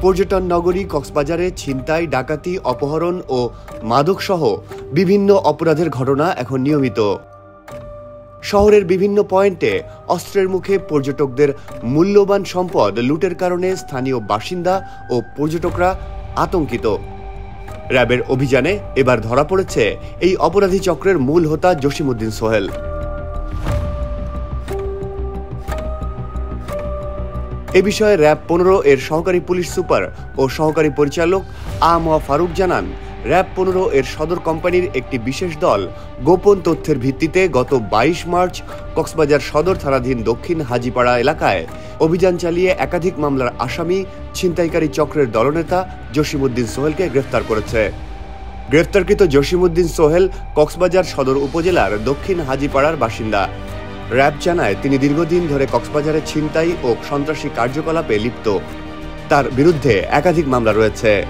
পর্যটন নগরী কক্সবাজারে ছিনতাই, ডাকাতি, অপহরণ ও মাদকসহ বিভিন্ন অপরাধের ঘটনা এখন নিয়মিত। শহরের বিভিন্ন পয়েন্টে অস্ত্রের মুখে পর্যটকদের মূল্যবান সম্পদ লুটের কারণে স্থানীয় বাসিন্দা ও পর্যটকরা আতঙ্কিত। র্যাবের অভিযানে এবার ধরা পড়েছে এই অপরাধী চক্রের মূল হোতা জসিমউদ্দিন সোহেল। এ বিষয়ে র্যাব 15 এর সহকারী পুলিশ সুপার ও সহকারী পরিচালক আ.ম ফারুক জানান, র্যাব 15 এর সদর কোম্পানির একটি বিশেষ দল গোপন তথ্যের ভিত্তিতে গত 22 মার্চ কক্সবাজার সদর থানাধীন দক্ষিণ হাজীপাড়া এলাকায় অভিযান চালিয়ে একাধিক মামলার আসামি ছিনতাইকারী চক্রের দলনেতা জসিমউদ্দিন সোহেলকে গ্রেফতার করেছে। গ্রেফতারকৃত জসিমউদ্দিন সোহেল কক্সবাজার সদর উপজেলার দক্ষিণ হাজীপাড়ার বাসিন্দা। র্যাব জানায়, তিনি দীর্ঘদিন ধরে কক্সবাজারে ছিনতাই ও সন্ত্রাসী কার্যকলাপে লিপ্ত। তার বিরুদ্ধে একাধিক মামলা রয়েছে।